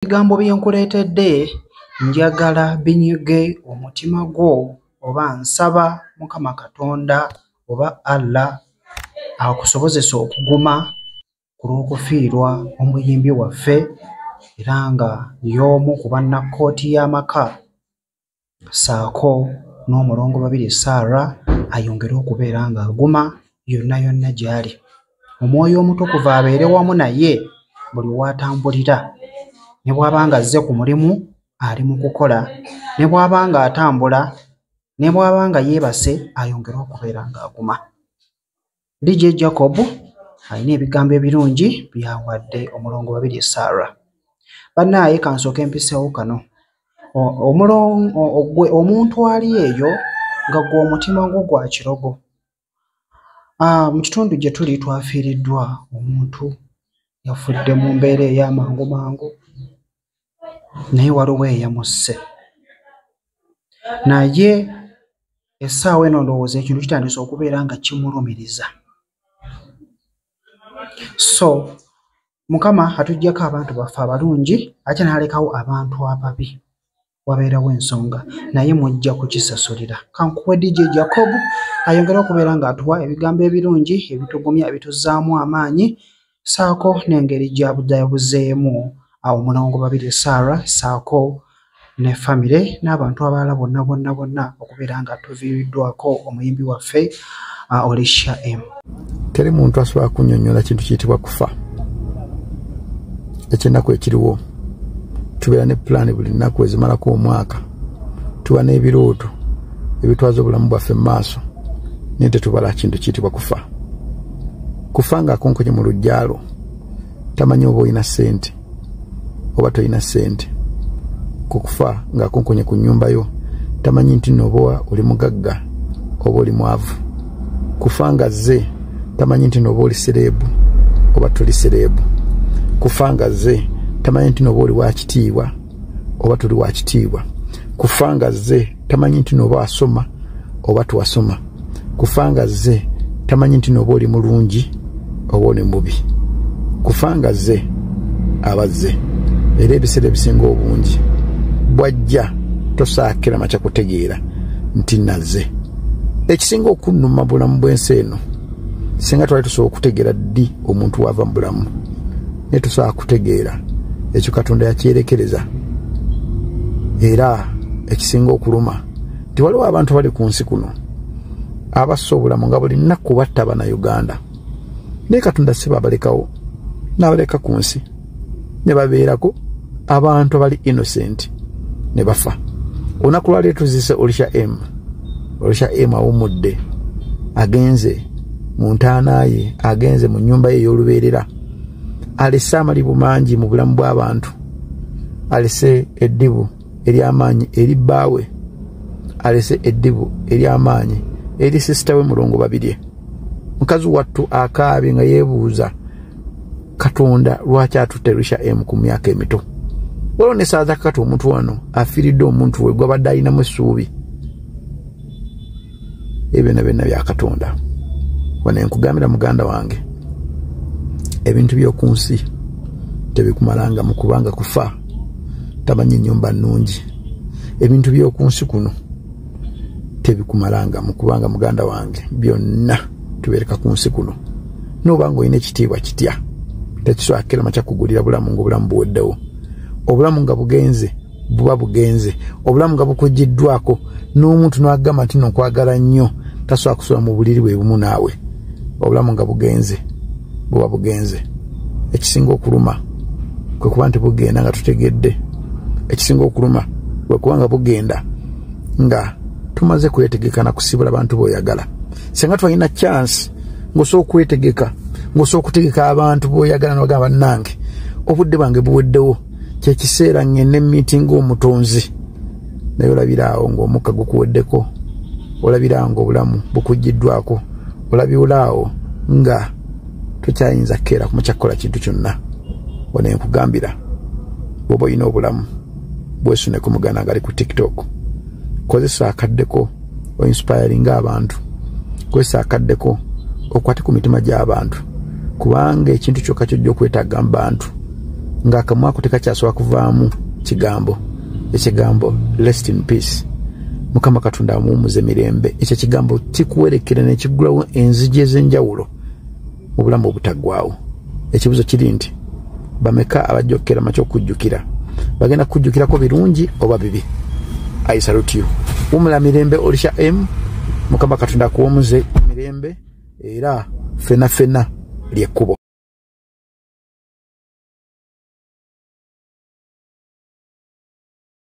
Ebigambo bye nkuleetedde njagala binyige omutima gwo oba nsaba Mukama Katonda oba Allah akusobozesa okuguma ku lw'okufiirwa omuyimbi waffe era nga y'omu ku bannakkooti y'amaka ssaako n'omulongo babiri Sarah ayongere okubeera ng'aguma yonna yonna gy'ali. Omwoyo omutukuvu abeere wamu naye buli w'atambulira. Ne bw'aba nga azze ku mulimu ali mu kukola, ne bw'aba nga atambula, ne bw'aba nga yeebase ayongere okubeera ng'aguma. DJ Jacob alina ebigambo ebirungi by'awadde omulongo babiri Sarah. Bannaaye kansooke mpiseewo kano. Omuntu ali eyo nga gwe omutima gwo gwa kirogo. Mu kitundu gye tuli twafiiriddwa omuntu yafudde mu mbeera ey'amangu mangu. Naye waliwo eyamusse. Naye essaawa eno ndowooza ekintu kitandise okubeera nga kimulumiriza. So Mukama atuggyako abantu baffe abalungi ate n'alekawo abantu ababi. Wabeerawo ensonga naye mujja kukisasulira. Kankuwe DJ Jacob ayongere okubeera ng'atuwa ebigambo ebirungi ebitugumya ebituzzaamu amaanyi ssaako n'engeri gy'abuzeemu omulongo babiri Sarah ssaako ne famire n'abantu abalala bonna okubeera nga tuviiriddwako omuyimbi waffe Alicia M. Teri muntu asobola kunnyonnyola kintu kiyitibwa kufa. Eky'ennaku ekiriwo tubeera ne pulaani buli nnaku ezimalako omwaka, tuba n'ebirooto ebitwaza obulamu bwaffe mu maaso, naye tetubala kintu kiyitibwa kufa. Kufa ng'akonkonye mu lujjaalo, tamanyi oba olina ssente oba tolina ssente. Kukufa ng'akonkonye ku nnyumba yo, tamanyi nti nno oba oli mugagga oba oli mwavu. Kufa nga zze, tamanyi nti nno oba oli sereebu oba toli sereebu. Kufa nga zze, tamanyi nti oba oli wa kitiibwa oba tuli wa kitiibwa. Kufa nga zze, tamanyi nti oba wasoma oba tuwasoma. Kufa nga zze, tamanyi nti oba oli mulungi oba oli mubi. Kufa nga zze abazze. Era ebiseera ebisinga obungi bwajja tosaakira makya kutegeera nti nazze. Ekisinga okunnuma bulamu bw'ensi eno singa twali tusobola okutegeera ddi omuntu wava mu bulamu, naye tusobola kutegeera ekyo Katonda yakyerekereza. Era ekisinga okuluma nti waliwo abantu bali ku nsi kuno abassa obulamu nga buli nnaku batta Bannayuganda, naye Katonda si babalekawo, n'abaleka ku nsi ne babeerako abantu abali innocent ne bafa. Olunaku lwali tuzise Alicia M awumudde, agenze mu ntaana ye, agenze mu nnyumba ye ey'olubeerera, alese amalibu mangi mu bulamu bw'abantu, alese eddibu ery'amaanyi eri bbaawe, alese eddibu ery'amaanyi eri sisita we mulongo babiri. Mukazi wattu akaabye nga yeebuuza Katonda lwaki atutte Alicia M ku myaka emito. Waliwo ne saaza kakati omuntu wano afiiridde omuntu we gwabadde alinamu essuubi. Ebyo byonna bya Katonda. Wano nkugambira muganda wange, ebintu by'oku nsi tebikumalanga mu kubanga kufa tamanyi nnyumba nnungi. Ebintu by'oku nsi kuno tebikumalanga mu kubanga muganda wange byonna tubeereka ku nsi kuno. N'oba ng'olina ekitiibwa kitya tekisobola kera makya kugulira bulamu ng'obulamu buweddewo. Obulamu nga bugenze buba bugenze. Obulamu nga bukuggiddwako n'omuntu n'agamba nti n'okwagala nnyo tasobola kusula mu buliri bwe bumu naawe. Obulamu nga bugenze buba bugenze. Ekisinga okuluma kwe kuba nti bugenda nga tutegedde. Ekisinga okuluma kwe kuba nga bugenda nga tumaze kwetegeka na kusibula abantu b'oyagala. Singa twalina chance ng'osobola okwetegeka, ng'osobola okutegeka abantu b'oyagala n'ogamba nange obudde bwange buweddewo, kye kiseera ngende meeting omutonzi. Naye olabira awo ng'omukka gukuweddeko, olabira awo ng'obulamu bukuggiddwako, olabira awo nga tokyayinza keera kumukya kukola kintu kyonna. Wano nkugambira bw'oba olina obulamu bwesuneko muganda nga ali ku TikTok, kozesa akaddeko oinspiringa abantu, kozesa akaddeko okwate ku mitima gy'abantu, kubanga ekintu kyokka kyojja okwetaaga mu bantu ng'akamwako tekakyasobola kuvaamu kigambo ekigambo rest in peace, Mukama Katonda amuwummuze mirembe. Ekyo kigambo kikuwerekera ne kigulawo enzigi ez'enjawulo mu bulamu obutaggwaawo. Ekibuzo kiri nti bameka abajja okukeera makya okujjukira, bagenda kujjukirako birungi oba bibi? I salute you. Wumula mirembe Olisha M. Mukama Katonda akuwummuze mirembe era fena lyekkubo.